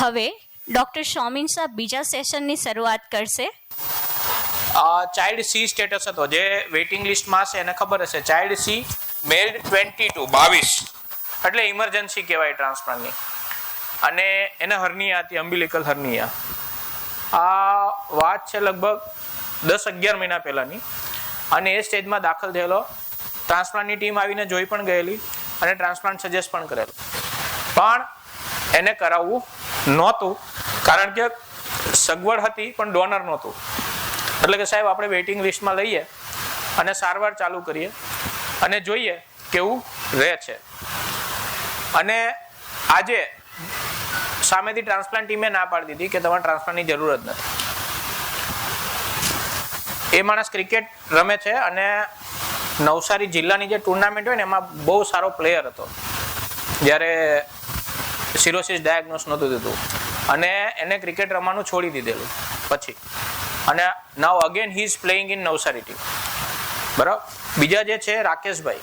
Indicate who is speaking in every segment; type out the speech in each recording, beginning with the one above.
Speaker 1: હવે ડૉક્ટર સોમીન શાહ બીજા સેશનની શરૂઆત કરશે.
Speaker 2: ચાઇલ્ડ સી સ્ટેટસ હતો, જે વેઇટિંગ લિસ્ટમાં હશે એને ખબર હશે. ચાઇલ્ડ સી મેલ 22 એટલે ઇમરજન્સી કહેવાય ટ્રાન્સપ્લાન્ટની, અને એને હર્નિયા હતી, અમ્બિલિકલ હર્નિયા. આ વાત છે લગભગ 10-11 મહિના પહેલાની, અને એ સ્ટેજમાં દાખલ થયેલો. ટ્રાન્સપ્લાન્ટની ટીમ આવીને જોઈ પણ ગયેલી અને ટ્રાન્સપ્લાન્ટ સજેસ્ટ પણ કરેલું, પણ એને કરાવવું નહોતું કારણ કે સગવડ હતી પણ ડોનર નહોતું. એટલે કે સાહેબ આપણે વેઇટિંગ લિસ્ટમાં લઈએ અને સારવાર ચાલુ કરીએ અને જોઈએ કેવું રહે છે. અને આજે સામેથી ટ્રાન્સપ્લાન્ટ ટીમે ના પાડી દીધી કે તમારે ટ્રાન્સપ્લાન્ટની જરૂર જ નથી. એ માણસ ક્રિકેટ રમે છે અને નવસારી જિલ્લાની જે ટુર્નામેન્ટ હોય ને એમાં બહુ સારો પ્લેયર હતો જ્યારે સિરોસિસ ડાયગ્નોસ નહોતું થતું, અને એને ક્રિકેટ રમવાનું છોડી દીધેલું પછી. અને now again he is playing in Navsari team. બરાબર. બીજા જે છે રાકેશભાઈ,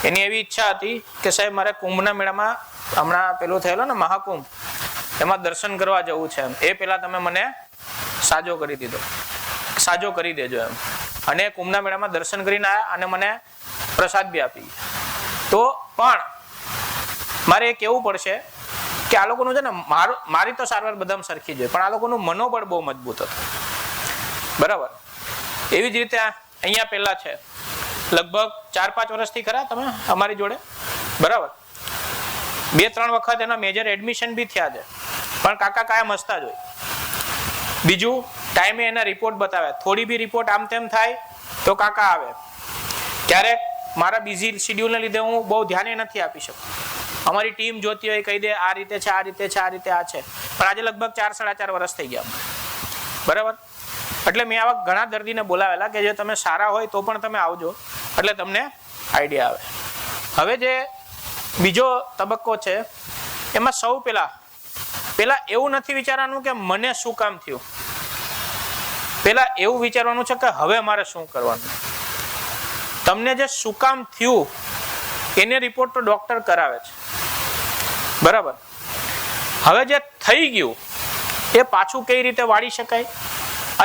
Speaker 2: એની એવી ઈચ્છા હતી કે સાહેબ મારે કુંભના મેળામાં હમણાં પેલું થયેલો ને મહાકુંભ, એમાં દર્શન કરવા જવું છે એમ. એ પહેલા તમે મને સાજો કરી દેજો એમ. અને કુંભના મેળામાં દર્શન કરીને આવ્યા અને મને પ્રસાદ બી આપી. તો પણ મારે એ કહેવું પડશે કે આ લોકોનું છે ને, મારી તો સારવાર બધામાં સરખી જોઈએ, પણ આ લોકોનું મનોબળ બહુ મજબૂત હતું. બરાબર. એવી જ રીતે અહીંયા પહેલા છે લગભગ 4-5 વર્ષથી ખરા તમે અમારી જોડે. બરાબર. 2-3 વખત એના મેજર એડમિશન બી થયા છે, પણ કાકા કાયમ હસતા જ હોય. બીજું, ટાઈમે એના રિપોર્ટ બતાવ્યા. થોડી બી રિપોર્ટ આમ તેમ થાય તો કાકા આવે. ક્યારેક મારા બિઝી શિડ્યુલને લીધે હું બહુ ધ્યાને નથી આપી શકું. અમારી ટીમ જોતી હોય, કહી દે આ રીતે છે, આ રીતે છે, આ રીતે આ છે. પણ આજે લગભગ 4-4.5 વર્ષ થઈ ગયા. બરાબર. એટલે મેં આવા ઘણા દર્દીને બોલાવેલા કે જે તમે સારા હોય તો પણ તમે આવજો, એટલે તમને આઈડિયા આવે. હવે જે બીજો તબક્કો છે એમાં સૌ પહેલા એવું નથી વિચારવાનું કે મને શું કામ થયું. પહેલા એવું વિચારવાનું છે કે હવે મારે શું કરવાનું. તમને જે શું કામ થયું એને રિપોર્ટ તો ડોક્ટર કરાવે છે. બરાબર. હવે જે થઈ ગયું એ પાછું કઈ રીતે વાળી શકાય,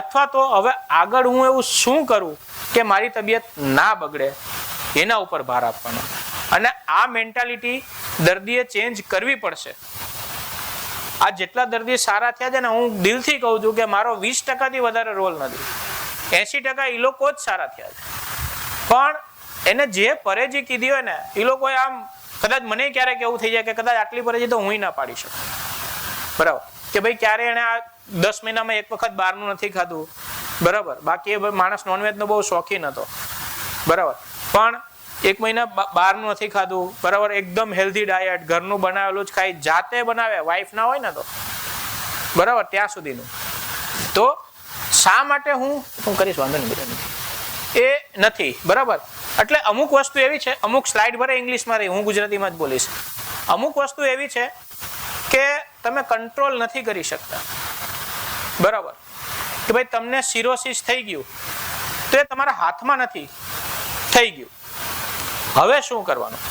Speaker 2: અથવા તો હવે આગળ હું એવું શું કરું કે મારી તબિયત ના બગડે, એના ઉપર ભાર આપવાનો. અને આ મેન્ટાલિટી દર્દીએ ચેન્જ કરવી પડશે. આ જેટલા દર્દી સારા થયા છે ને, હું દિલથી કહું છું કે મારો 20%થી વધારે રોલ નથી. 80% એ લોકો જ સારા થયા છે. પણ એને જે પરેજી કીધી હોય ને, એ લોકોએ આમ કદાચ મને ક્યારેક એવું થઈ જાય કે કદાચ આટલી પરેજી તો હું ના પાડી શકું. બરાબર. કે ભાઈ ક્યારે એને આ 10 મહિનામાં એક વખત બહારનું નથી ખાધું. બરાબર. બાકી એ માણસ નોનવેજનો બહુ શોખીન હતો. બરાબર. પણ 1 મહિના બહારનું નથી ખાધું. બરાબર. એકદમ હેલ્ધી ડાયટ, ઘરનું બનાવેલું જ ખાઈ, જાતે બનાવે, વાઈફ ના હોય ને તો. બરાબર. ત્યાં સુધીનું. તો શા માટે હું કરીશ, વાંધો નહીં, એ નથી. બરાબર. એટલે અમુક વસ્તુ એવી છે, અમુક સ્લાઇડ ભરે ઇંગ્લિશમાં રહી, હું ગુજરાતીમાં જ બોલીશ. અમુક વસ્તુ એવી છે કે તમે કંટ્રોલ નથી કરી શકતા. બરાબર. કે ભાઈ તમને સિરોસિસ થઈ ગયું તો એ તમારા હાથમાં નથી, થઈ ગયું. હવે શું કરવાનું?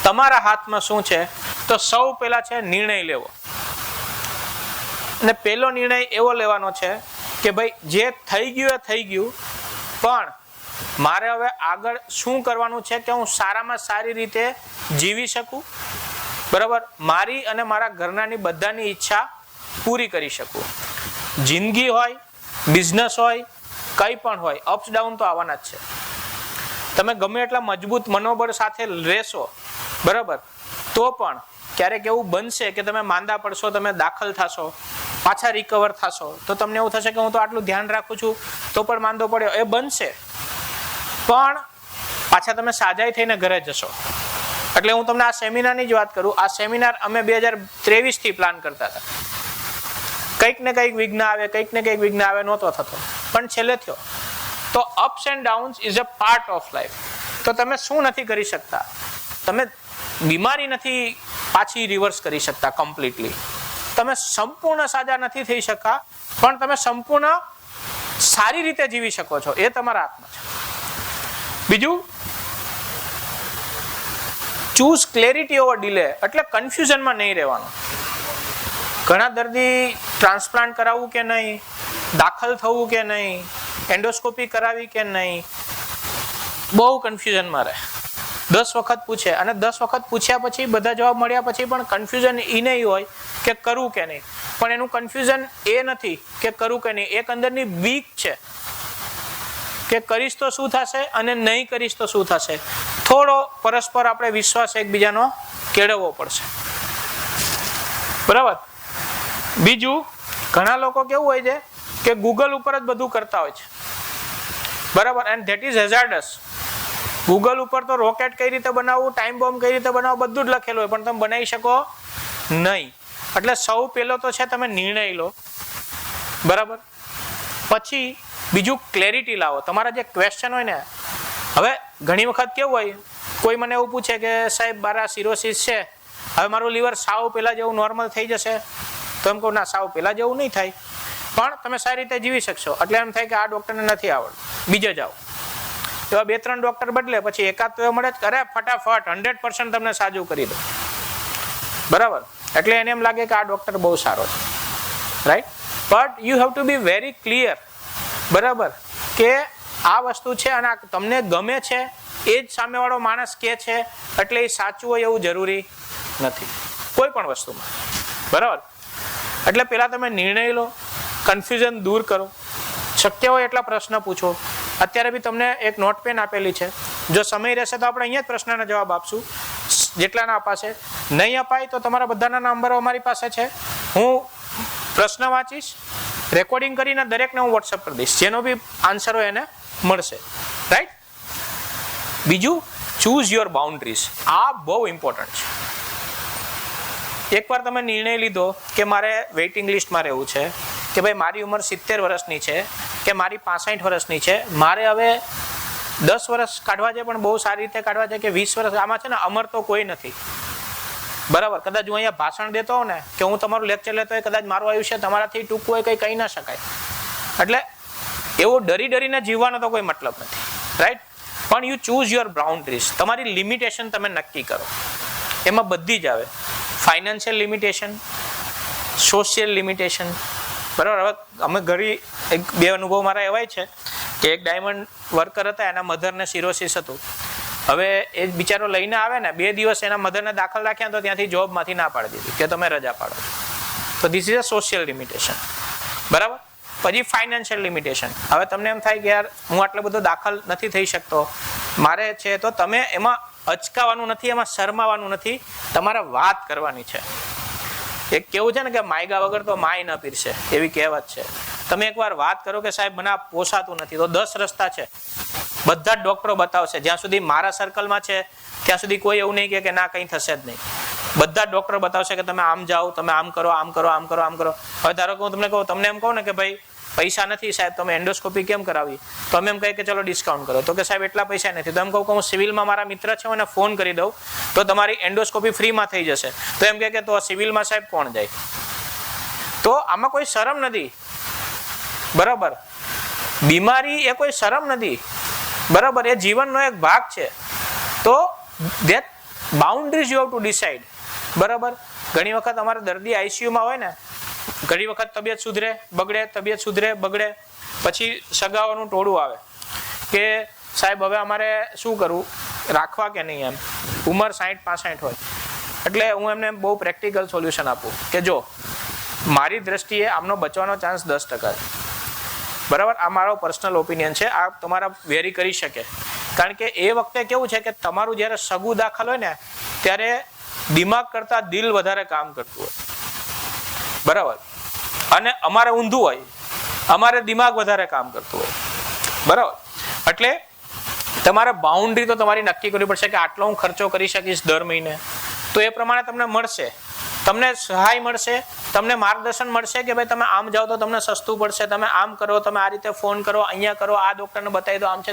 Speaker 2: તમારા હાથમાં શું છે? તો સૌ પહેલા છે નિર્ણય લેવો. અને પહેલો નિર્ણય એવો લેવાનો છે કે ભાઈ જે થઈ ગયું એ થઈ ગયું, પણ મારે હવે આગળ શું કરવાનું છે કે હું સારામાં સારી રીતે જીવી શકું. બરાબર. મારી અને મારા ઘરનાની બધાની ઈચ્છા પૂરી કરી શકું. જિંદગી હોય, બિઝનેસ હોય, કંઈ પણ હોય, અપ્સ ડાઉન તો આવવાના જ છે. તમે ગમે એટલા મજબૂત મનોબળ સાથે રહેશો, બરાબર, તો પણ ક્યારેક એવું બનશે કે તમે માંદા પડશો, તમે દાખલ થશો, પાછા રિકવર થશો, તો તમને એવું થશે કે હું તો આટલું ધ્યાન રાખું છું તો પણ માંદો પડ્યો. એ બનશે, પણ પાછા તમે સાજાઈ થઈને ઘરે જશો. એટલે હું તમને આ સેમિનારની જ વાત કરું. આ સેમિનાર અમે 2023થી પ્લાન કરતા હતા. કંઈક ને કંઈક વિઘ્ન આવે, નહોતો થતો, પણ છેલ્લે થયો. તો ups and downs is a part of life. તો તમે શું નથી કરી શકતા? તમે બીમારી નથી પાછી રિવર્સ કરી શકતા કમ્પ્લીટલી. તમે સંપૂર્ણ સાજા નથી થઈ શકતા, પણ તમે સંપૂર્ણ સારી રીતે જીવી શકો છો. એ તમારા હાથમાં છે. બીજું, ચૂઝ ક્લેરિટી ઓવર ડિલે. એટલે કન્ફ્યુઝનમાં નહીં રહેવાનું. ઘણા દર્દી ટ્રાન્સપ્લાન્ટ કરાવવું કે નહીં, દાખલ થવું કે નહીં, એન્ડોસ્કોપી કરાવી કે નહીં, બહુ કન્ફ્યુઝનમાં રહે. 10 વખત પૂછે અને 10 વખત પૂછ્યા પછી બધા જવાબ મળ્યા પછી પણ કન્ફ્યુઝન એ નહીં હોય કે કરવું કે નહીં. પણ એનું કન્ફ્યુઝન એ નથી કે કરવું કે નહીં, એક અંદરની બીક છે કે કરીશ તો શું થશે અને નહીં કરીશ તો શું થશે. થોડો પરસ્પર આપણે વિશ્વાસ એકબીજાનો કેળવવો પડશે. બરાબર. બીજું, ઘણા લોકો કેવું હોય છે કે ગૂગલ ઉપર જ બધું કરતા હોય છે. બરાબર. And that is hazardous. Google ઉપર તો રોકેટ કઈ રીતે બનાવવું, ટાઈમ બોમ્બ કઈ રીતે બનાવવું બધું જ લખેલું હોય, પણ તમે બનાવી શકો નહીં. એટલે સૌ પહેલો તો છે તમે નિર્ણય લો. બરાબર. પછી બીજું ક્લેરિટી લાવો. તમારા જે ક્વેશ્ચન હોય ને, હવે ઘણી વખત કેવું હોય, કોઈ મને એવું પૂછે કે સાહેબ મારા સિરોસિસ છે, હવે મારું લીવર સાવ પહેલા જેવું નોર્મલ થઈ જશે? તો એમ કહું ના, સાવ પહેલા જેવું નહીં થાય, પણ તમે સારી રીતે જીવી શકશો. એટલે એમ થાય કે આ ડોક્ટરને નથી આવડતું, બીજે જાઓ. એવા 2-3 ડોક્ટર બદલે પછી એકાદ તો મળે જ કરે, ફટાફટ 100% તમને સાજું કરી દો. બરાબર. એટલે એને એમ લાગે કે આ ડોક્ટર બહુ સારો છે. Right. But you have to be very clear. બરાબર. કે આ વસ્તુ છે અને આ તમને ગમે છે એ જ સામેવાળો માણસ કે છે એટલે એ સાચું હોય એવું જરૂરી નથી કોઈ પણ વસ્તુમાં. બરાબર. એટલે પહેલા તમે નિર્ણય લો, કન્ફ્યુઝન દૂર કરો, શક્ય હોય એટલા પ્રશ્ન પૂછો. અત્યારે બી તમને એક નોટ પેન આપેલી છે, જો સમય રહેશે તો આપણે અહીંયા જ પ્રશ્નના જવાબ આપશું જેટલાના અપાશે. નહીં અપાય તો તમારા બધાના નંબરો અમારી પાસે છે, હું પ્રશ્ન વાંચીશ, રેકોર્ડિંગ કરીને દરેકને હું વોટ્સઅપ કરી દઈશ, જેનો બી આન્સર હોય એને મળશે. રાઈટ. બીજું, ચૂઝ યોર બાઉન્ડ્રીઝ. આ બહુ ઇમ્પોર્ટન્ટ છે. એકવાર તમે નિર્ણય લીધો કે મારે વેઇટિંગ લિસ્ટમાં રહેવું છે, કે ભાઈ મારી ઉંમર 70 વર્ષની છે કે મારી 65 વર્ષની છે, મારે હવે 10 વર્ષ કાઢવા છે પણ બહુ સારી રીતે કાઢવા છે કે 20 વર્ષ, આમાં છે ને અમર તો કોઈ નથી. બરાબર. કદાચ હું અહીંયા ભાષણ દેતો હોઉં ને કે હું તમારું લેક્ચર લેતો હોય, કદાચ મારું આયુષ્ય તમારાથી ટૂંકું હોય, કંઈ કહી ના શકાય. એટલે એવું ડરીને જીવવાનો તો કોઈ મતલબ નથી. રાઈટ. પણ યુ ચૂઝ યોર બાઉન્ડ્રીઝ. તમારી લિમિટેશન તમે નક્કી કરો. એમાં બધી જ આવે, ફાઇનાન્શિયલ લિમિટેશન, સોશિયલ લિમિટેશન. બરાબર. હવે અમે ઘણી 2 અનુભવ મારા એવાય છે કે એક ડાયમંડ વર્કર હતા, એના મધરને સિરોસિસ હતું. હવે એ બિચારો લઈને આવે ને, 2 દિવસ એના મધરને દાખલ રાખ્યા તો ત્યાંથી જોબમાંથી ના પાડી દીધી કે તમે રજા પાડો. તો this is a social limitation. બરાબર. પછી ફાઇનાન્શિયલ લિમિટેશન. હવે તમને એમ થાય કે યાર હું આટલો બધો દાખલ નથી થઈ શકતો, મારે છે, તો તમે એમાં અચકાવાનું નથી, એમાં શરમાવાનું નથી, તમારે વાત કરવાની છે. એક કેવું છે ને કે માયગા વગર તો માય ન પીરશે, એવી કહેવત છે. તમે એકવાર વાત કરો કે સાહેબ મને આ પોસાતું નથી, તો 10 રસ્તા છે, બધા જ ડોક્ટરો બતાવશે. જ્યાં સુધી મારા સર્કલમાં છે ત્યાં સુધી કોઈ એવું નહીં કે ના કંઈ થશે જ નહીં. બધા જ ડોક્ટરો બતાવશે કે તમે આમ જાઓ, તમે આમ કરો, આમ કરો, આમ કરો, આમ કરો. હવે ધારો કે હું તમને કહું, તમને એમ કહું ને કે ભાઈ પૈસા નથી સાહેબ, તમે એન્ડોસ્કોપી કેમ કરાવી? તો અમે એમ કહીએ કે ચલો ડિસ્કાઉન્ટ કરો. તો કે સાહેબ એટલા પૈસા નથી. તો એમ કહું કે હું સિવિલમાં મારા મિત્ર છે, હું એને ફોન કરી દઉં તો તમારી એન્ડોસ્કોપી ફ્રીમાં થઈ જશે. તો એમ કહે કે તો સિવિલમાં સાહેબ કોણ જાય? તો આમાં કોઈ શરમ નથી. બરાબર. બીમારી એ કોઈ શરમ નથી. બરાબર. એ જીવનનો એક ભાગ છે. તો that boundaries you have to decide. બરાબર. ઘણી વખત અમારા દર્દી આઈસીયુમાં હોય ને, ઘણી વખત તબિયત સુધરે બગડે, તબિયત સુધરે બગડે, પછી સગાઓનું ટોળું આવે કે સાહેબ હવે અમારે શું કરવું, રાખવા કે નહીં? એમ ઉંમર 60-65 હોય. એટલે હું એમને બહુ પ્રેક્ટિકલ સોલ્યુશન આપું કે જો મારી દ્રષ્ટિએ આમનો બચવાનો ચાન્સ 10% છે. બરાબર. આ મારો પર્સનલ ઓપિનિયન છે, આ તમારા વેરી કરી શકે. કારણ કે એ વખતે કેવું છે કે તમારું જ્યારે સગું દાખલ હોય ને ત્યારે દિમાગ કરતાં દિલ વધારે કામ કરતું હોય. બરાબર. અને અમારે ઊંધું હોય, અમારે દિમાગ વધારે કામ કરતું હોય. બરાબર. એટલે તમારે બાઉન્ડ્રી તો તમારી નક્કી કરવી પડશે કે આટલો હું ખર્ચો કરી શકીશ દર મહિને, તો એ પ્રમાણે તમને મળશે, તમને સહાય મળશે, તમને માર્ગદર્શન મળશે કે ભાઈ તમે આમ જાઓ તો તમને સસ્તું પડશે, તમે આમ કરો, તમે આ રીતે ફોન કરો, અહીંયા કરો, આ ડોક્ટરને બતાવી દો, આમ છે.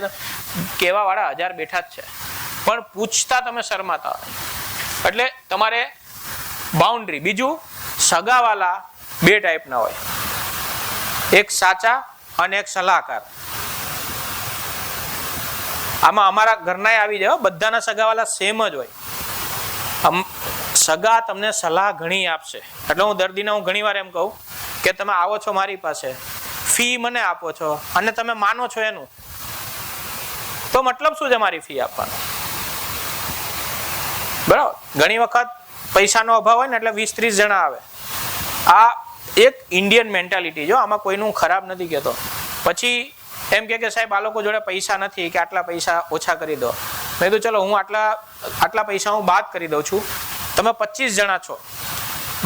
Speaker 2: કહેવા વાળા 1000 બેઠા જ છે, પણ પૂછતા તમે શરમાતા હોય. એટલે તમારે બાઉન્ડ્રી. બીજું, સગાવાલા 2 ટાઈપના હોય, એક સાચા અને એક સલાહકાર. આમાં અમારા ઘરના આવી જાય, બધાના સગાવાલા સેમ જ હોય. સગા તમને સલાહ ઘણી આપશે. એટલે હું દર્દીને ઘણી વાર એમ કહું કે તમે આવો છો મારી પાસે, ફી મને આપો છો અને તમે માનો છો એનું, તો મતલબ શું છે મારી ફી આપવાનો? બરાબર. ઘણી વખત પૈસાનો અભાવ હોય ને એટલે 20-30 જણા આવે. આ એક ઇન્ડિયન મેન્ટાલિટી, જો આમાં કોઈનું ખરાબ નથી કહેતો. પછી એમ કે સાહેબ આ લોકો જોડે પૈસા નથી, કે આટલા પૈસા ઓછા કરી દો. મેં કીધું ચલો હું આટલા પૈસા હું બાદ કરી દઉં છું. તમે 25 જણા છો,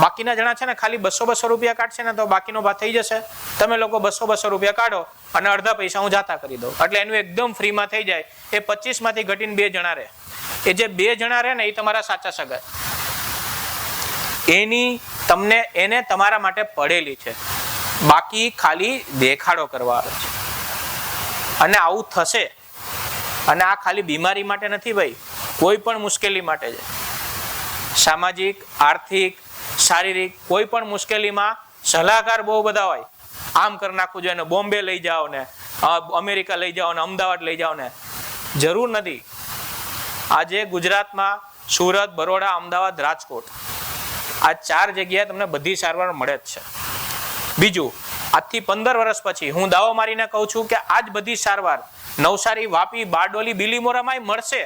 Speaker 2: બાકીના જણા છે ને ખાલી 200 રૂપિયા કાઢશે ને તો બાકીનો ભાગ થઈ જશે. તમે લોકો 200 રૂપિયા કાઢો અને અડધા પૈસા હું જાતા કરી દઉં, એટલે એનું એકદમ ફ્રીમાં થઈ જાય. એ 25 માંથી ઘટીને 2 જણા રહે. એ જે 2 જણા રહે ને એ તમારા સાચા સગા, એને તમારા માટે પડેલી છે. બાકી ખાલી દેખાડો કરવા આવે છે. અને આવું થશે. અને આ ખાલી બીમારી માટે નથી ભાઈ, કોઈ પણ મુશ્કેલી માટે છે. સામાજિક, આર્થિક, શારીરિક કોઈ પણ મુશ્કેલીમાં સલાહકાર બહુ બધા હોય. આમ કરી નાખવું જોઈએ ને, બોમ્બે લઈ જાઓ ને, અમેરિકા લઈ જાઓ ને, અમદાવાદ લઈ જાઓ ને, જરૂર નથી. આજે ગુજરાતમાં સુરત, બરોડા, અમદાવાદ, રાજકોટ, આ 4 જગ્યાએ તમને બધી સારવાર મળે જ છે. બીજું, આજથી 15 વર્ષ પછી હું દાવો મારીને કહું છું કે આજ બધી સારવાર નવસારી, વાપી, બારડોલી, બિલીમોરામાં મળશે.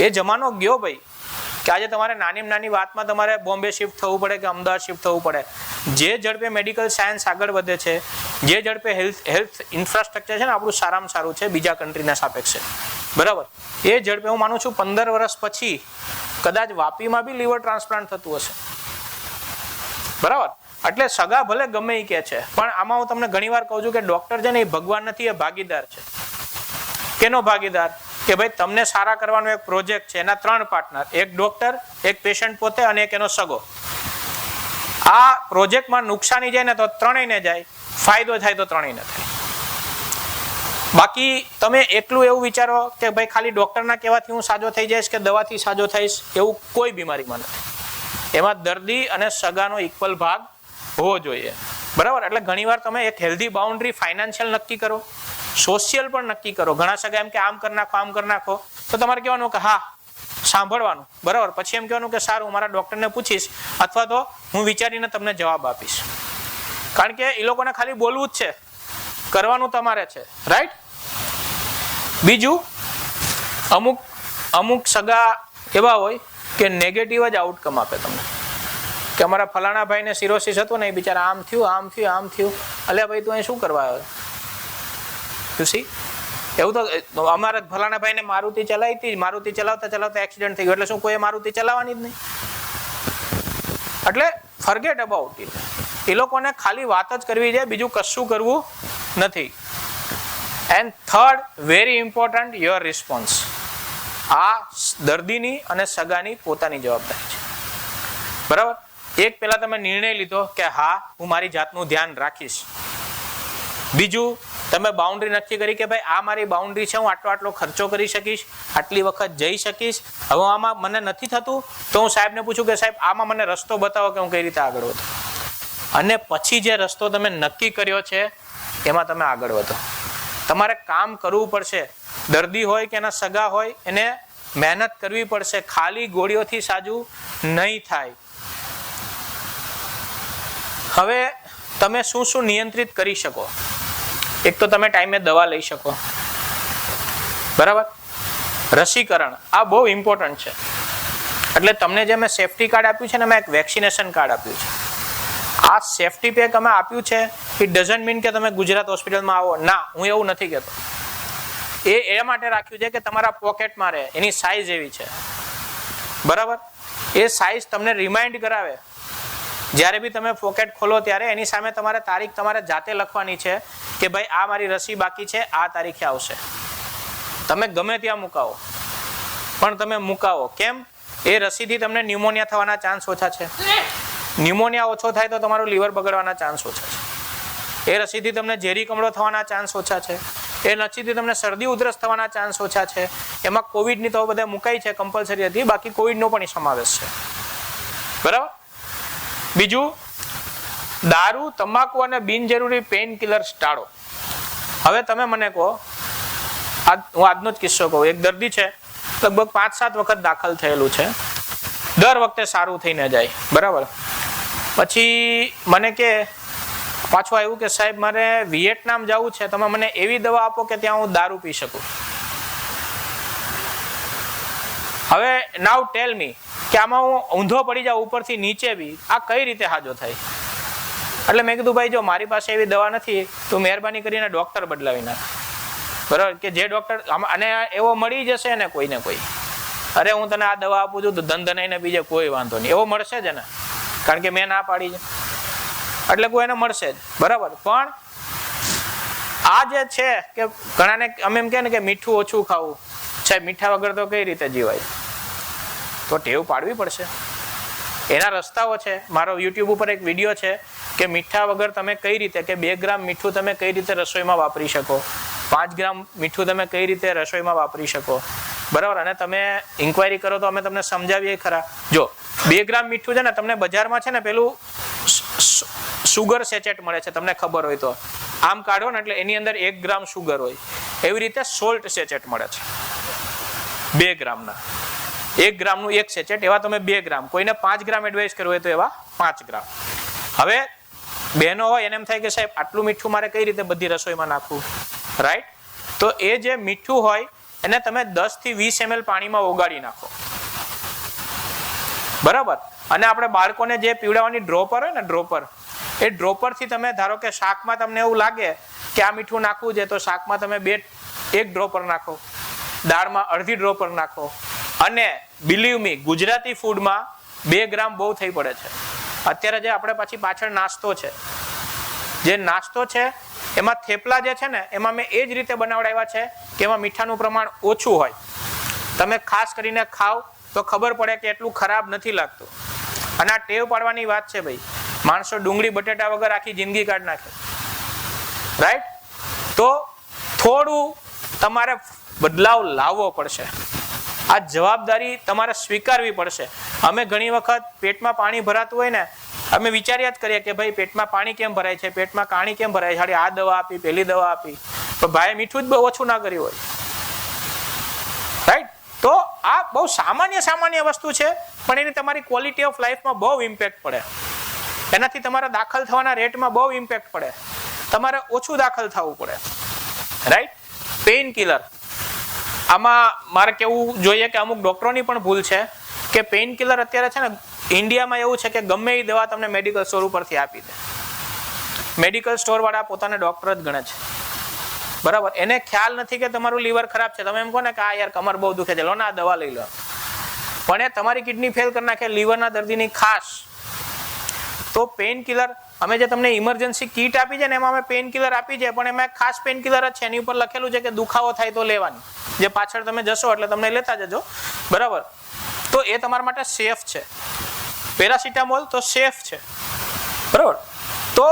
Speaker 2: એ જમાનો ગયો ભાઈ, કે આજે તમારે નાની વાતમાં તમારે બોમ્બે શિફ્ટ થવું પડે કે અમદાવાદ શિફ્ટ થવું પડે. જે ઝડપે મેડિકલ સાયન્સ આગળ વધે છે, જે ઝડપે હેલ્થ ઇન્ફ્રાસ્ટ્રક્ચર છે ને આપણું સારામાં સારું છે બીજા કન્ટ્રીના સાપેક્ષે, બરાબર. એ ઝડપે હું માનું છું 15 વર્ષ પછી કદાચ વાપીમાં બી લીવર ટ્રાન્સપ્લાન્ટ થતું હશે, બરાબર. એટલે સગા ભલે ગમે એ કે છે, પણ આમાં હું તમને ઘણી વાર કહું છું કે ડોક્ટર છે ને એ ભગવાન નથી, એ ભાગીદાર છે. કેનો ભાગીદાર? કે ભાઈ તમને સારા કરવાનો એક પ્રોજેક્ટ છે, એના 3 પાર્ટનર, એક ડોક્ટર, એક પેશન્ટ પોતે અને એક એનો સગો. આ પ્રોજેક્ટમાં નુકસાની જાય ને તો ત્રણેયને જાય, ફાયદો થાય તો ત્રણેયને થાય. બાકી તમે એકલું એવું વિચારો કે ભાઈ ખાલી ડોક્ટરના કહેવાથી હું સાજો થઈ જઈશ કે દવાથી સાજો થઈશ, એવું કોઈ બીમારીમાં નથી. એમાં દર્દી અને સગાનો ઇક્વલ ભાગ હોવો જોઈએ, બરાબર. એટલે ઘણીવાર તમે એક હેલ્ધી બાઉન્ડ્રી ફાઇનાન્શિયલ નક્કી કરો, સોશિયલ પણ નક્કી કરો. ઘણા સગા એમ કે આમ કરી નાખો, તો તમારે કહેવાનું કે હા, સાંભળવાનું, બરાબર. પછી એમ કહેવાનું કે સારું, હું મારા ડોક્ટરને પૂછીશ, અથવા તો હું વિચારીને તમને જવાબ આપીશ. કારણ કે એ લોકોને ખાલી બોલવું જ છે, કરવાનું તમારે છે, રાઈટ. બીજું, અમુક સગા એવા હોય કે નેગેટિવ જ આઉટકમ આપે તમને, કે અમારા ફલાણા ભાઈને સિરોસિસ હતું ને, એ બિચારા આમ થયું. અલ્યા ભાઈ તું અહીં શું કરવા આવ્યો? એવું તો અમારા ફલાણા ભાઈને મારુતિ ચલાવી હતી, મારુતિ ચલાવતા એક્સિડન્ટ થઈ ગયો, એટલે શું કોઈ મારુતિ ચલાવવાની જ નહીં? એટલે ફર્ગેટ અબાઉટ ઇટ. એ લોકોને ખાલી વાત જ કરવી છે, બીજું કશું કરવું નથી. And third, very important, your response. આ દર્દીની અને સગાની પોતાની જવાબદારી છે, બરાબર. એક પહેલા તમે નિર્ણય લીધો કે હા હું મારી જાતનું ધ્યાન રાખીશ. બીજું, તમે બાઉન્ડ્રી નક્કી કરી કે ભાઈ આ મારી બાઉન્ડ્રી છે, હું આટલો ખર્ચો કરી શકીશ, આટલી વખત જઈ શકીશ. હવે આમાં મને નથી થતું તો હું સાહેબને પૂછું કે સાહેબ આમાં મને રસ્તો બતાવો કે હું કઈ રીતે આગળ વધું. અને પછી જે રસ્તો તમે નક્કી કર્યો છે એમાં તમે આગળ વધો. તમારે કામ કરવું પડશે. દર્દી હોય કે એના સગા હોય, એને મહેનત કરવી પડશે. ખાલી ગોળીઓથી સાજું નહીં થાય. હવે તમે શું નિયંત્રિત કરી શકો? એક તો તમે ટાઈમે દવા લઈ શકો, બરાબર. રસીકરણ આ બહુ ઇમ્પોર્ટન્ટ છે. એટલે તમને જે મેં સેફટી કાર્ડ આપ્યું છે ને, મેં એક વેક્સિનેશન કાર્ડ આપ્યું છે. આ સેફટી પેક અમે આપ્યું છે, ઇટ ડઝન્ટ મીન કે તમે ગુજરાત હોસ્પિટલમાં આવો. ના, હું એવું નથી કહેતો. એ માટે રાખ્યું છે કે તમારા પોકેટમાં રહે. એની સાઇઝ એવી છે, બરાબર. એ સાઇઝ તમને રિમાઇન્ડ કરાવે. જ્યારે બી તમે પોકેટ ખોલો ત્યારે એની સામે તમારે તારીખ તમારે જાતે લખવાની છે કે ભાઈ આ મારી રસી બાકી છે, આ તારીખે આવશે. તમે ગમે ત્યાં મુકાવો, પણ તમે મુકાવો. કેમ? એ રસીથી તમને ન્યુમોનિયા થવાના ચાન્સ ઓછા છે. ન્યુમોનિયા ઓછો થાય તો તમારું લીવર બગડવાના ચાન્સ ઓછા છે. એ રસીથી તમને ઝેરી કમળો થવાના ચાન્સ ઓછા છે. એ રસીથી તમને શરદી ઉધરસ થવાના ચાન્સ ઓછા છે. એમાં કોવિડની તો બધા મુકાઈ છે કમ્પલસરી હતી, બાકી કોવિડનો પણ સમાવેશ છે, બરાબર. બીજું, દારૂ, તમાકુ અને બિનજરૂરી પેઇન કિલર્સ ટાળો. હવે તમે મને કહો, હું આજનો જ કિસ્સો કહું. એક દર્દી છે, લગભગ 5-7 વખત દાખલ થયેલું છે, દર વખતે સારું થઈને જાય. બરાબર. પછી મને કે પાછું આવ્યું કે સાહેબ મારે વિયેટનામ જવું છે, તમે મને એવી દવા આપો કે ત્યાં હું દારૂ પી શકું. હવે નાવ ટેલ મી કે આમાં હું ઊંધો પડી જાઉં ઉપરથી નીચે બી, આ કઈ રીતે હાજો થાય? એટલે મેં કીધું ભાઈ જો મારી પાસે એવી દવા નથી, તું મહેરબાની કરીને ડોક્ટર બદલાવી નાખ. બરાબર, કે જે ડોક્ટર અને એવો મળી જશે ને કોઈ ને કોઈ, અરે હું તને આ દવા આપું છું તો ધન બીજે કોઈ વાંધો નહીં, એવો મળશે જ ને, કારણ કે મેં ના પાડી છે એટલે કોઈ એને મળશે જ. બરાબર. પણ આ જે છે કે ઘણાને અમે એમ કહે ને કે મીઠું ઓછું ખાવું, સાહેબ મીઠા વગર તો કઈ રીતે જીવાય? તો ટેવ પાડવી પડશે. એના રસ્તાઓ છે. મારો યુટ્યુબ ઉપર એક વિડીયો છે કે મીઠા વગર તમે કઈ રીતે, કે 2 ગ્રામ મીઠું તમે કઈ રીતે રસોઈમાં વાપરી શકો, 5 ગ્રામ મીઠું તમે કઈ રીતે રસોઈમાં વાપરી શકો. બરાબર. અને તમે ઇન્ક્વાયરી કરો તો અમે તમને સમજાવીએ ખરા. જો 2 ગ્રામ મીઠું છે ને, તમને બજારમાં છે ને પેલું સુગર સેચેટ મળે છે, તમને ખબર હોય તો. આમ કાઢો ને એટલે એની અંદર 1 ગ્રામ સુગર હોય. એવી રીતે સોલ્ટ સેચેટ મળે છે 2 ગ્રામના. 1 ગ્રામનું 1 સેચેટ, એવા તમે 2 ગ્રામ. કોઈને 5 ગ્રામ એડવાઇસ કરવું હોય તો એવા 5 ગ્રામ. હવે બહેનો હોય એને એમ થાય કે સાહેબ આટલું મીઠું મારે કઈ રીતે બધી રસોઈમાં નાખવું, રાઈટ? તો એ જે મીઠું હોય એને તમે 10 થી 20 ml પાણીમાં ઓગાળી નાખો. બરાબર. અને આપણે બાળકોને જે પીવડાવવાની ડ્રોપર હોય ને, ડ્રોપર, એ ડ્રોપર થી તમે ધારો કે શાકમાં તમને એવું લાગે કે આ મીઠું નાખવું છે તો શાકમાં તમે 1 ડ્રોપર નાખો, દાળમાં અડધી ડ્રોપર નાખો. અને બિલીવ મી, ગુજરાતી ફૂડમાં 2 ગ્રામ બહુ થઈ પડે છે. અત્યારે જે આપણે પાછી પાછળ નાસ્તો છે, જે નાસ્તો છે એમાં થેપલા જે છે ને, એમાં મેં એ જ રીતે બનાવડાવ્યા છે કે એમાં મીઠાનું પ્રમાણ ઓછું હોય. તમે ખાસ કરીને ખાવ તો ખબર પડે કે એટલું ખરાબ નથી લાગતું. અને આ ટેવ પાડવાની વાત છે ભાઈ. માણસો ડુંગળી બટેટા વગર આખી જિંદગી કાઢ નાખે, રાઈટ? તો થોડું તમારે બદલાવ લાવવો પડશે. આ જવાબદારી તમારે સ્વીકારવી પડશે. અમે ઘણી વખત પેટમાં પાણી ભરાતું હોય ને, અમે વિચાર્યા જ કરીએ કે ભાઈ પેટમાં પાણી કેમ ભરાય છે, પેટમાં પાણી કેમ ભરાય છે, આ દવા આપી, પેલી દવા આપી, પણ ભાઈ મીઠું જ બહુ ઓછું ના કર્યું હોય, રાઈટ? તો આ બહુ સામાન્ય વસ્તુ છે, પણ એની તમારી ક્વોલિટી ઓફ લાઈફમાં બહુ ઇમ્પેક્ટ પડે. એનાથી તમારા દાખલ થવાના રેટમાં બહુ ઇમ્પેક્ટ પડે. તમારે ઓછું દાખલ થવું પડે, રાઈટ? પેઇન કિલર, આમાં મારે કેવું જોઈએ કે અમુક ડોક્ટરોની પણ ભૂલ છે કે પેઇન કિલર અત્યારે છે ને ઇન્ડિયામાં એવું છે કે ગમે એ દવા તમને મેડિકલ સ્ટોર ઉપરથી આપી દે. મેડિકલ સ્ટોર વાળા પોતાને ડોક્ટર જ ગણે છે. બરાબર. એને ખ્યાલ નથી કે તમારું લીવર ખરાબ છે. તમે એમ કહો ને કે આ યાર કમર બહુ દુખે છે, લો ને આ દવા લઈ લો, પણ એ તમારી કિડની ફેલ કરી નાખે, લીવરના દર્દીની ખાસ. તો પેઇન કિલર, અમે જે તમને ઇમરજન્સી કીટ આપી છે ને એમાં અમે પેઇન કિલર આપી છે, પણ એમાં ખાસ પેઇન કિલર જ છે. એની ઉપર લખેલું છે કે દુખાવો થાય તો લેવાની, જે પાછળ તમે જશો એટલે તમને લેતા જજો. બરાબર. તો એ તમારા માટે સેફ છે. પેરાસિટામોલ તો સેફ છે. બરાબર. તો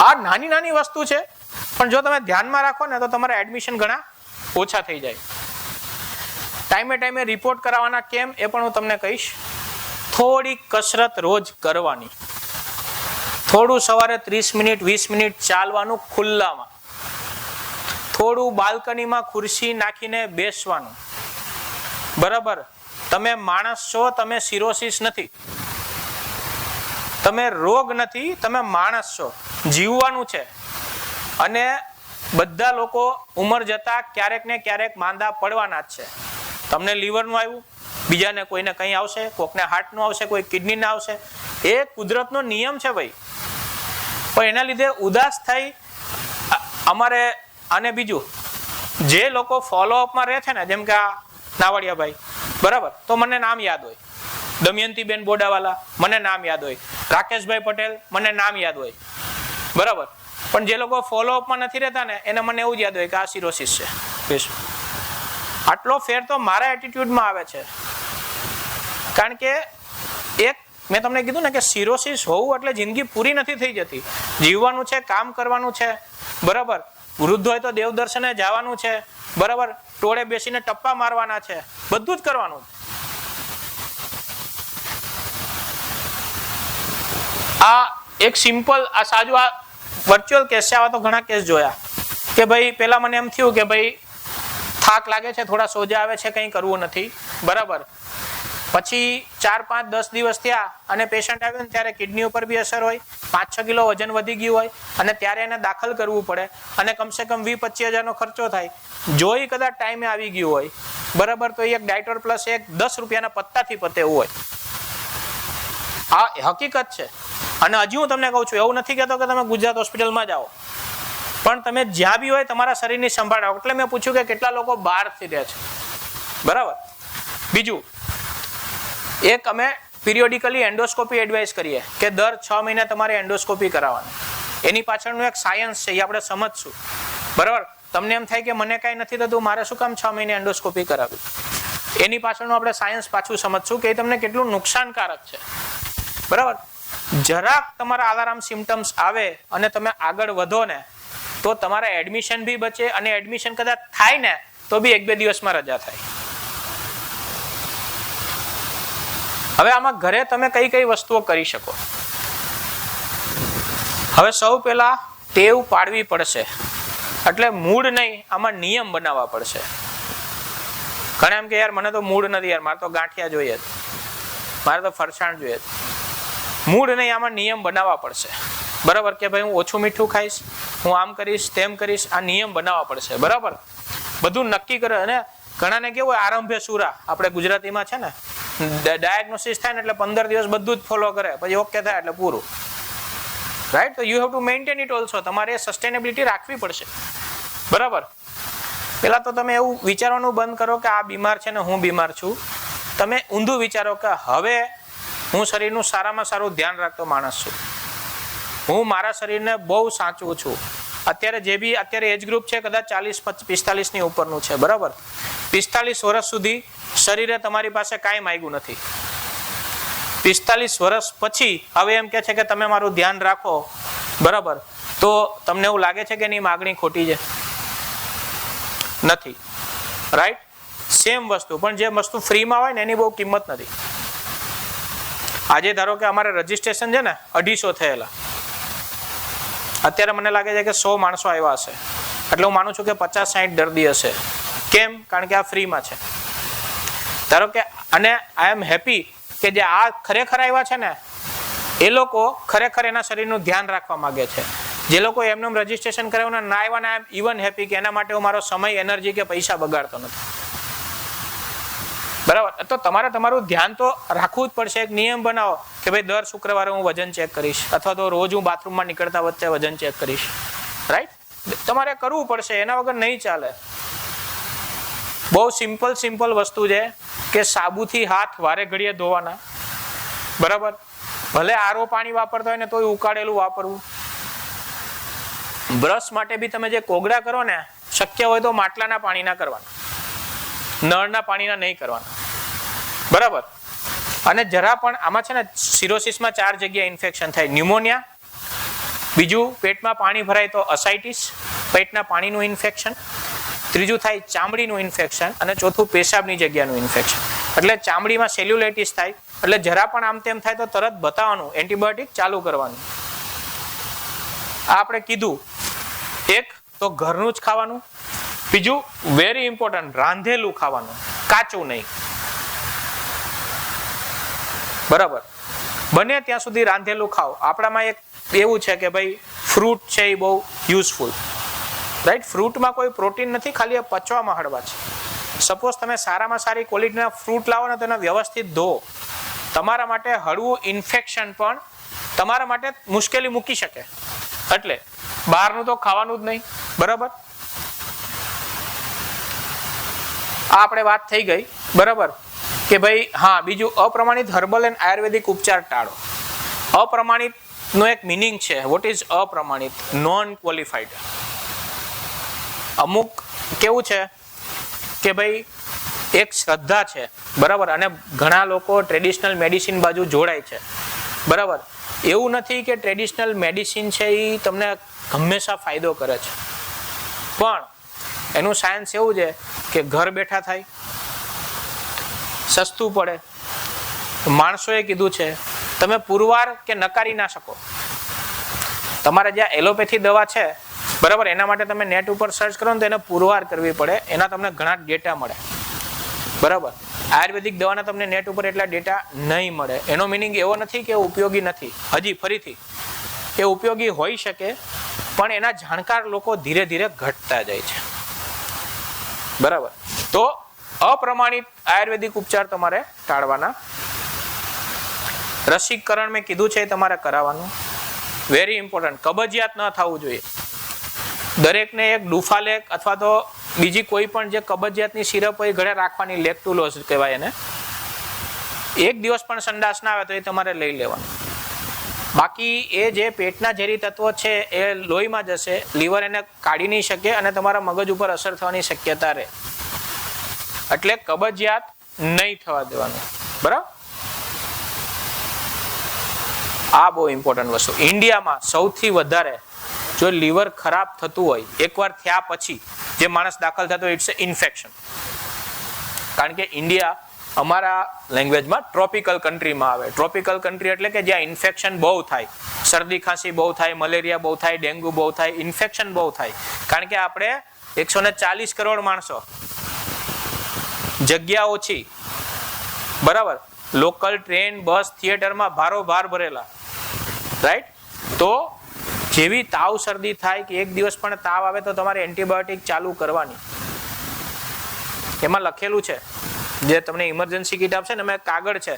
Speaker 2: આ નાની વસ્તુ છે, પણ જો તમે ધ્યાનમાં રાખો ને તો તમારા એડમિશન ઘણા ઓછા થઈ જાય. ટાઈમે રિપોર્ટ કરાવવાના કેમ એ પણ હું તમને કહીશ. થોડી કસરત રોજ કરવાની. થોડું સવારે 30 મિનિટ 20 મિનિટ ચાલવાનું ખુલ્લામાં. થોડું બાલ્કનીમાં ખુરશી નાખીને બેસવાનું. બરાબર. તમે માણસ છો, તમે સિરોસિસ નથી, તમે રોગ નથી, તમે માણસ છો. જીવવાનું છે. અને બધા લોકો ઉંમર જતા ક્યારેક ને ક્યારેક માંદા પડવાના જ છે. તમને લીવરનું આવ્યું, બીજાને કોઈને કંઈ આવશે, કોકને હાર્ટનું આવશે, કોઈ કિડનીને આવશે. એ કુદરતનો નિયમ છે ભાઈ. પણ એના લીધે ઉદાસ થઈ અમારે. અને બીજું, જે લોકો ફોલોઅપમાં રહે છે ને, જેમ કે આ નાવડિયાભાઈ, બરાબર, તો મને નામ યાદ હોય. દમયંતીબેન બોડાવાલા, મને નામ યાદ હોય. રાકેશભાઈ પટેલ, મને નામ યાદ હોય. બરાબર. પણ જે લોકો ફોલોઅપમાં નથી રહેતા ને, એને મને એવું જ યાદ હોય કે આ સિરોસિસ છે. આટલો ફેર તો મારા એટીટ્યુડમાં આવે છે. કારણ કે એક મેં તમને કીધું ને કે સિરોસિસ હોવું એટલે જિંદગી પૂરી નથી થઈ જતી. જીવવાનું છે, કામ કરવાનું છે. બરાબર. વૃદ્ધ હોય તો દેવદર્શને જવાનું છે. બરાબર. ટોળે બેસીને ટપ્પા મારવાના છે. બધું જ કરવાનું. આ એક સિમ્પલ, આ સાજુ આ વર્ચ્યુઅલ કેસ છે. આવા તો ઘણા કેસ જોયા કે ભાઈ પેલા મને એમ થયું કે ભાઈ થાક લાગે છે, થોડા સોજા આવે છે, કંઈ કરવું નથી. બરાબર. પછી 4, 5, 10 દિવસ થયા અને પેશન્ટ આવ્યું ને ત્યારે કિડની ઉપર બી અસર હોય, 5-6 કિલો વજન વધી ગયું હોય અને ત્યારે એને દાખલ કરવું પડે અને કમસે કમ 20-25 હજારનો ખર્ચો થાય. જો એ કદાચ ટાઈમે આવી ગયું હોય બરાબર, તો એક ડાયટર પ્લસ એક 10 રૂપિયાના પત્તાથી પતે એવું હોય. આ હકીકત છે. અને હજી હું તમને કહું છું, એવું નથી કહેતો કે તમે ગુજરાત હોસ્પિટલમાં જાઓ, પણ તમે જ્યાં બી હોય તમારા શરીરની સંભાળ રાખો. એટલે મેં પૂછ્યું કે કેટલા લોકો બહારથી રહે છે, બરાબર. બીજું, એક અમે પિરિયોડિકલી એન્ડોસ્કોપી એડવાઇસ કરીએ કે દર 6 મહિને તમારે એન્ડોસ્કોપી કરાવવાની. એની પાછળનું એક સાયન્સ છે, એ આપણે સમજશું, બરાબર. તમને એમ થાય કે મને કાંઈ નથી થતું, મારે શું કામ 6 મહિને એન્ડોસ્કોપી કરાવી? એની પાછળનું આપણે સાયન્સ પાછું સમજશું કે એ તમને કેટલું નુકસાનકારક છે, બરાબર. જરાક તમારા અલાર્મ સિમ્ટમ્સ આવે અને તમે આગળ વધો ને તો તમારા એડમિશન બી બચે, અને એડમિશન કદાચ થાય ને તો બી 1-2 દિવસમાં રજા થાય. હવે આમાં ઘરે તમે કઈ કઈ વસ્તુઓ કરી શકો? હવે સૌ પહેલા ટેવ પાડવી પડશે. એટલે મૂડ નહીં, આમાં નિયમ બનાવવા પડશે. ઘણા એમ કે યાર મને તો મૂડ નથી, યાર મારે તો ગાંઠિયા જોઈએ જ, મારે તો ફરસાણ જોઈએ જ. મૂડ નહીં, આમાં નિયમ બનાવવા પડશે, બરાબર. કે ભાઈ હું ઓછું મીઠું ખાઈશ, હું આમ કરીશ, તેમ કરીશ. આ નિયમ બનાવવા પડશે, બરાબર. બધું નક્કી કરે. અને ઘણાને કેવું હોય, આરંભે સુરા, આપણે ગુજરાતીમાં છે ને, ડાયગ્નોસિસ થાય ને એટલે 15 દિવસ બધું જ ફોલો કરે, પછી ઓકે થાય એટલે પૂરું, રાઈટ. તો you have to maintain it also. તમારે સસ્ટેનેબિલિટી રાખવી પડશે, બરાબર. પેલા તો તમે એવું વિચારવાનું બંધ કરો કે આ બીમાર છે ને હું બીમાર છું. તમે ઊંધું વિચારો કે હવે હું શરીરનું સારામાં સારું ધ્યાન રાખતો માણસ છું, હું મારા શરીરને બહુ સાચવું છું. અત્યારે જે બી અત્યારે એજ ગ્રુપ છે કદાચ 40-45 ની ઉપરનું છે, બરાબર. 45 વર્ષ સુધી શરીરે તમારી પાસે કાંઈ માંગ્યું નથી. 45 વર્ષ પછી હવે એમ કે છે કે તમે મારું ધ્યાન રાખો, બરાબર. તો તમને એવું લાગે છે કે એની માગણી ખોટી છે? નથી, રાઈટ. સેમ વસ્તુ, પણ જે વસ્તુ ફ્રીમાં હોય ને એની બહુ કિંમત નથી. આજે ધારો કે અમારે રજીસ્ટ્રેશન છે ને 250 થયેલા, અત્યારે મને લાગે છે કે 100 માણસો આવ્યા હશે. એટલે હું માનું છું કે 50-60 દર્દી હશે. કેમ? કારણ કે આ ફ્રીમાં છે, ધારો કે. અને આઈ એમ હેપી કે જે આ ખરેખર આવ્યા છે ને એ લોકો ખરેખર એના શરીરનું ધ્યાન રાખવા માંગે છે. જે લોકો એમનું રજીસ્ટ્રેશન કરાવ્યું ના આવ્યા ને, આઈ એમ ઇવન હેપી કે એના માટે હું મારો સમય, એનર્જી કે પૈસા બગાડતો નથી, બરાબર. તો તમારે તમારું ધ્યાન તો રાખવું જ પડશે. એક નિયમ બનાવો કે ભાઈ દર શુક્રવારે હું વજન ચેક કરીશ, અથવા તો રોજ હું બાથરૂમમાં નીકળતા વચ્ચે વજન ચેક કરીશ, રાઈટ. તમારે કરવું પડશે, એના વગર નહીં ચાલે. બહુ સિમ્પલ વસ્તુ છે કે સાબુથી હાથ વારે ઘડીએ ધોવાના, બરાબર. ભલે આરો પાણી વાપરતા હોય ને તોય ઉકાળેલું વાપરવું. બ્રશ માટે બી તમે જે કોગળા કરો ને, શક્ય હોય તો માટલાના પાણીના કરવાના, નળના પાણીના નહીં કરવાના, બરાબર. અને જરા પણ આમાં છે ને સિરોસિસમાં 4 જગ્યાએ ઇન્ફેક્શન થાય. ન્યુમોનિયા, બીજું પેટમાં પાણી ભરાય તો અસાઇટિસ, પેટના પાણીનું ઇન્ફેક્શન, ત્રીજું થાય ચામડીનું ઇન્ફેક્શન, અને ચોથું પેશાબની જગ્યાનું ઇન્ફેક્શન. એટલે ચામડીમાં સેલ્યુલાઇટિસ થાય. એટલે જરા પણ આમ તેમ થાય તો તરત બતાવવાનું, એન્ટીબાયોટિક ચાલુ કરવાનું. આ આપણે કીધું. એક તો ઘરનું જ ખાવાનું, બીજું વેરી ઇમ્પોર્ટન્ટ રાંધેલું ખાવાનું, કાચું નહીં, બરાબર. બને ત્યાં સુધી રાંધેલું ખાઓ. આપણામાં એક એવું છે કે ભાઈ ફ્રૂટ છે એ બહુ યુઝફુલ, રાઈટ. ફ્રૂટમાં કોઈ પ્રોટીન નથી, ખાલી પચવામાં હળવા છે. સપોઝ તમે સારામાં સારી ક્વોલિટીના ફ્રૂટ લાવો ને તો એને વ્યવસ્થિત ધો. તમારા માટે હળવું ઇન્ફેક્શન પણ તમારા માટે મુશ્કેલી મૂકી શકે. એટલે બહારનું તો ખાવાનું જ નહીં, બરાબર. આ આપણે વાત થઈ ગઈ, બરાબર. કે ભાઈ હા, બીજું અપ્રમાણિત હર્બલ એન્ડ આયુર્વેદિક ઉપચાર ટાળો. અપ્રમાણિત નો એક મિનિંગ છે. વોટ ઇઝ અપ્રમાણિત? Non qualified. અમુક કેવું છે કે ભાઈ એક શ્રદ્ધા છે, બરાબર. અને ઘણા લોકો ટ્રેડિશનલ મેડિસિન બાજુ જોડાય છે, બરાબર. એવું નથી કે ટ્રેડિશનલ મેડિસિન છે એ તમને હંમેશા ફાયદો કરે છે, પણ એનું સાયન્સ એવું છે કે ઘર બેઠા થાય, સસ્તું પડે. માણસોએ કીધું છે તમે પુરવાર કે નકારી ના શકો. તમારે જ્યાં એલોપેથી દવા છે, બરાબર, એના માટે તમે નેટ ઉપર સર્ચ કરો ને તો એને પુરવાર કરવી પડે. એના તમને ઘણા ડેટા મળે, બરાબર. આયુર્વેદિક દવાના તમને નેટ ઉપર એટલા ડેટા નહીં મળે. એનો મિનિંગ એવો નથી કે ઉપયોગી નથી. હજી ફરીથી એ ઉપયોગી હોઈ શકે, પણ એના જાણકાર લોકો ધીરે ધીરે ઘટતા જાય છે. બરાબર. તો અપ્રમાણિત આયુર્વેદિક ઉપચાર તમારે ટાળવાના. રસીકરણ મેં કીધું છે એ તમારે કરાવવાનું. Very important. કબજિયાત ન થવું જોઈએ. દરેકને એક ડુફાલેક અથવા તો બીજી કોઈ પણ જે કબજિયાતની સિરપ હોય ઘરે રાખવાની, લેક્ટુલોઝ કહેવાય એને. એક દિવસ પણ સંડાસ ના આવે તો એ તમારે લઈ લેવાનું. બાકી એ જે પેટના ઝેરી તત્વો છે એ લોહીમાં જશે, લીવર એને કાઢી નહીં શકે અને તમારા મગજ ઉપર અસર થવાની શક્યતા રહે. એટલે કબજિયાત નહીં થવા દેવાનું. બરાબર. આ બહુ ઇમ્પોર્ટન્ટ વસ્તુ. ઇન્ડિયામાં સૌથી વધારે જો લીવર ખરાબ થતું હોય એકવાર થયા પછી જે માણસ દાખલ થતો હોય, ઇટ્સ ઇન્ફેક્શન. કારણ કે ઇન્ડિયા અમારા લેંગ્વેજમાં ટ્રોપિકલ કન્ટ્રીમાં આવે. ટ્રોપિકલ કન્ટ્રી એટલે કે જ્યાં ઇન્ફેક્શન બહુ થાય, શરદી ખાંસી બહુ થાય, મલેરિયા બહુ થાય, ડેન્ગ્યુ બહુ થાય, ઇન્ફેક્શન બહુ થાય. કારણ કે આપણે 140 કરોડ માણસો, જગ્યા ઓછી, બરાબર. લોકલ ટ્રેન, બસ, થિયેટરમાં ભારોભાર ભરેલા, રાઈટ. તો જેવી તાવ શરદી થાય કે એક દિવસ પણ તાવ આવે તો તમારે એન્ટીબાયોટિક ચાલુ કરવાની. એમાં લખેલું છે, જે તમને ઇમરજન્સી કીટ આપશે ને એમાં કાગળ છે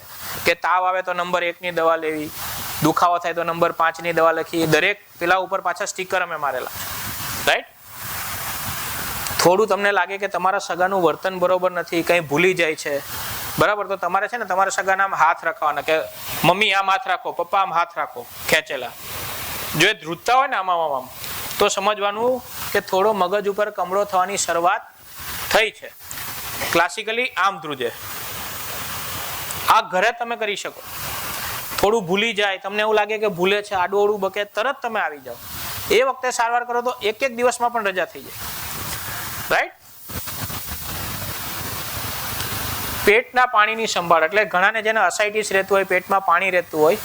Speaker 2: કે તાવ આવે તો નંબર 1 ની દવા લેવી, દુખાવો થાય તો નંબર 5 ની દવા લખી. દરેક પેલા ઉપર પાછા સ્ટીકર અમે મારેલા, રાઈટ. થોડું તમને લાગે કે તમારા સગાનું વર્તન બરોબર નથી, કંઈ ભૂલી જાય છે, બરાબર, તો તમારે છે ને તમારા સગાના આમ હાથ રાખવાના કે મમ્મી આમ હાથ રાખો, પપ્પા આમ હાથ રાખો ખેંચેલા. જો એ ધ્રુજતા હોય ને આમ તો સમજવાનું કે થોડો મગજ ઉપર કમળો થવાની શરૂઆત થઈ છે. ક્લાસિકલી આમ ધ્રુજે. આ ઘરે તમે કરી શકો. થોડું ભૂલી જાય, તમને એવું લાગે કે ભૂલે છે, આડું અડું બકે, તરત તમે આવી જાઓ. એ વખતે સારવાર કરો તો એક દિવસમાં પણ રજા થઈ જાય, રાઈટ. પેટના પાણીની સંભાળ એટલે ઘણાને જેને અસાઇટિસ રહેતું હોય, પેટમાં પાણી રહેતું હોય,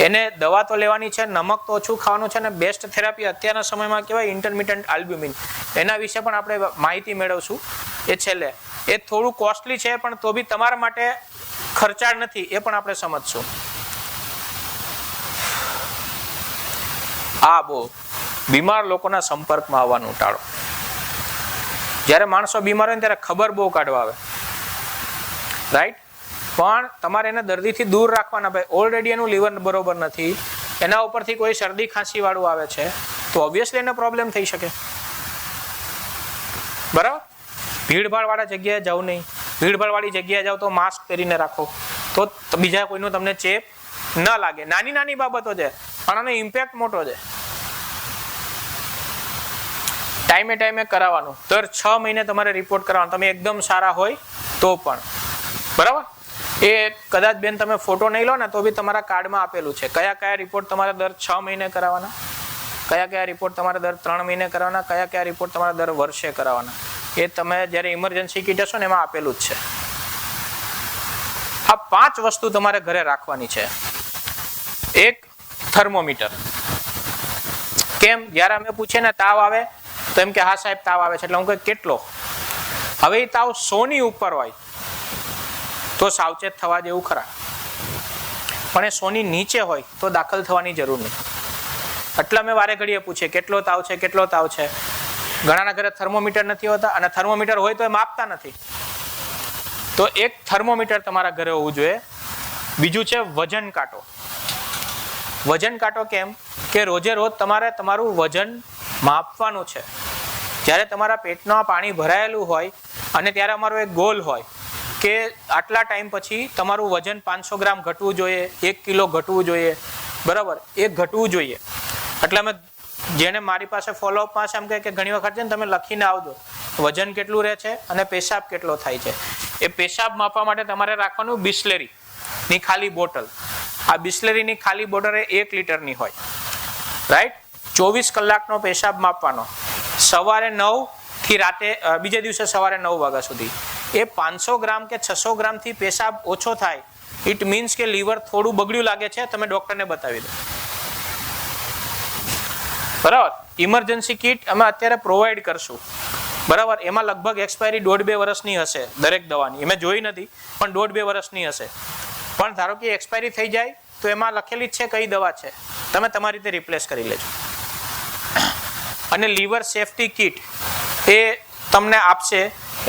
Speaker 2: એને દવા તો લેવાની છે, નમક તો ઓછું ખાવાનું છે, અને બેસ્ટ થેરાપી અત્યારના સમયમાં કહેવાય ઇન્ટરમિટન્ટ આલ્બ્યુમિન. એના વિશે પણ આપણે માહિતી મેળવશું એ છેલ્લે. એ થોડું કોસ્ટલી છે પણ તો બી તમારા માટે ખર્ચાળ નથી, એ પણ આપણે સમજશું. આ બહુ બીમાર લોકોના સંપર્કમાં આવવાનું ટાળો. જ્યારે માણસો બીમાર હોય ને ત્યારે ખબર બહુ કાઢવા આવે, રાઈટ. પણ તમારે એને દર્દીથી દૂર રાખવાના. ભાઈ ઓલરેડી એનું લીવર બરોબર નથી, એના ઉપરથી કોઈ શરદી ખાંસી વાળું આવે છે તો ઓબ્વિયસલી એને પ્રોબ્લેમ થઈ શકે, બરાબર. ભીડભાડ વાળા જગ્યાએ જાવ નહીં. ભીડભાડ વાળી જગ્યાએ જાવ તો માસ્ક પહેરીને રાખો, તો બીજા કોઈનો તમને ચેપ ન લાગે. નાની નાની બાબતો છે પણ આનો ઇમ્પેક્ટ મોટો છે. ટાઈમે ટાઈમે કરાવવાનું. દર 6 મહિને તમારે રિપોર્ટ કરાવવાનો. તમે એકદમ સારા હોય તો પણ, બરાબર. એ કદાચ બેન તમે ફોટો નહીં લો ને તો બી તમારા કાર્ડમાં આપેલું છે કયા કયા રિપોર્ટ તમારે દર 6 મહિને કરાવવાના, કયા કયા રિપોર્ટ તમારે દર 3 મહિને કરાવવાના, કયા કયા રિપોર્ટ તમારે દર વર્ષે કરાવવાના. એ તમે જ્યારે ઇમરજન્સી કીટ હશો ને એમાં આપેલું જ છે. આ 5 વસ્તુ તમારે ઘરે રાખવાની છે. એક, થર્મોમીટર. કેમ? જ્યારે અમે પૂછીએ ને તાવ આવે તો એમ કે હા સાહેબ તાવ આવે છે, એટલે હું કહું કેટલો. હવે એ તાવ 100 ની ઉપર હોય તો સાવચેત થવા જેવું ખરા, પણ એ 100 ની નીચે હોય તો દાખલ થવાની જરૂર નહીં. એટલે અમે વારે ઘડીએ પૂછીએ કેટલો તાવ છે, કેટલો તાવ છે. ઘણાના ઘરે થર્મોમીટર નથી હોતા, અને થર્મોમીટર હોય તો એ માપતા નથી. તો એક થર્મોમીટર તમારા ઘરે હોવું જોઈએ. બીજું છે વજન કાંટો. વજન કાંટો કેમ કે રોજે રોજ તમારે તમારું વજન માપવાનું છે. જ્યારે તમારા પેટમાં પાણી ભરાયેલું હોય અને ત્યારે અમારો એક ગોલ હોય કે આટલા ટાઈમ પછી તમારું વજન 500 ગ્રામ ઘટવું જોઈએ, 1 કિલો ઘટવું જોઈએ, બરાબર. એ ઘટવું જોઈએ. એટલે અમે જેને મારી પાસે ફોલોઅપમાં છે એમ કે ઘણી વખત છે ને તમે લખીને આવજો વજન કેટલું રહે છે અને પેશાબ કેટલો થાય છે. એ પેશાબ માપવા માટે તમારે રાખવાનું બિસ્લેરીની ખાલી બોટલ. આ બિસ્લેરીની ખાલી બોટલ 1 લીટરની હોય, રાઈટ. 24 કલાકનો પેશાબ માપવાનો, સવારે 9 થી રાતે બીજે દિવસે સવારે 9 વાગ્યા સુધી. એ 500 ગ્રામ કે 600 ગ્રામથી પેશાબ ઓછો થાય, ઇટ મીન્સ કે લીવર થોડું બગડ્યું લાગે છે, તમે ડોક્ટરને બતાવી દો, બરાબર. ઇમરજન્સી કીટ અમે અત્યારે પ્રોવાઈડ કરશું. બરાબર, એમાં લગભગ એક્સપાયરી 1.5-2 વર્ષની હશે દરેક દવાની. મેં જોઈ નથી, પણ 1.5-2 વર્ષની હશે. પણ ધારો કે એક્સપાયરી થઈ જાય તો એમાં લખેલી જ છે કઈ દવા છે, તમે તમારી રીતે રિપ્લેસ કરી લેજો. અને લીવર સેફટી કિટ એ તમને આપશે,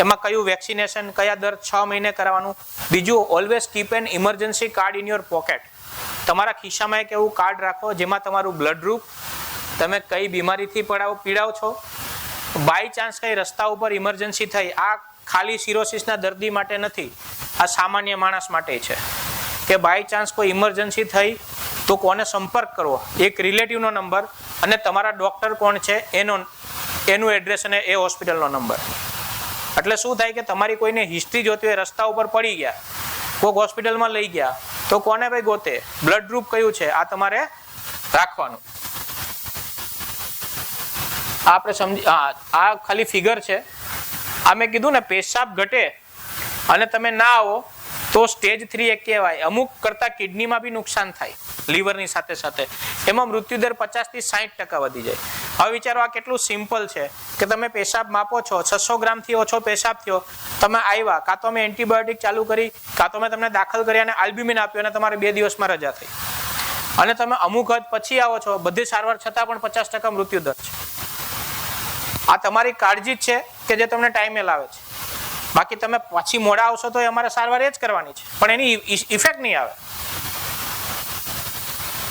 Speaker 2: એમાં કયું વેક્સિનેશન કયા દર 6 મહિને કરાવવાનું. બીજું, always keep an emergency card in your pocket. તમારા ખિસ્સામાં એક એવું કાર્ડ રાખો જેમાં તમારું બ્લડ ગ્રુપ, તમે કઈ બીમારીથી પીડાવ છો, બાય ચાન્સ કઈ રસ્તા ઉપર ઇમરજન્સી થઈ. આ ખાલી સિરોસિસના દર્દી માટે નથી, આ સામાન્ય માણસ માટે છે કે બાય ચાન્સ કોઈ ઇમરજન્સી થઈ તો કોને સંપર્ક કરવો, એક રિલેટિવનો નંબર અને તમારા ડૉક્ટર કોણ છે એનું એડ્રેસ અને એ હોસ્પિટલનો નંબર. એટલે શું થાય કે તમારી કોઈને હિસ્ટ્રી જોતી હોય, રસ્તા ઉપર પડી ગયા, કોઈક હોસ્પિટલમાં લઈ ગયા, તો કોને ભાઈ ગોતે, બ્લડ ગ્રુપ કયું છે, આ તમારે રાખવાનું. આપણે સમજી, આ ખાલી ફિગર છે. આ મેં કીધું ને, પેશાબ ઘટે અને તમે ના આવો તો સ્ટેજ 3 એક કહેવાય. અમુક કરતા કિડનીમાં બી નુકસાન થાય, લીવરની સાથે સાથે. એમાં મૃત્યુદર 50 થી 60% વધી જાય. હવે વિચારો, આ કેટલું સિમ્પલ છે કે તમે પેશાબ માપો છો, 600 ગ્રામથી ઓછો પેશાબ થયો, તમે આવ્યા, કાં તો અમે એન્ટીબાયોટિક ચાલુ કરી, કાં તો મેં તમને દાખલ કરી અને આલ્બ્યુમિન આપ્યું અને તમારે 2 દિવસમાં રજા થઈ. અને તમે અમુક હદ પછી આવો છો, બધી સારવાર છતાં પણ 50% મૃત્યુદર છે. આ તમારી કાળજી જ છે કે જે તમને ટાઈમે લાવે છે. બાકી તમે પછી મોડા આવશો તો અમારે સારવાર એ જ કરવાની છે, પણ એની ઇફેક્ટ નહીં આવે.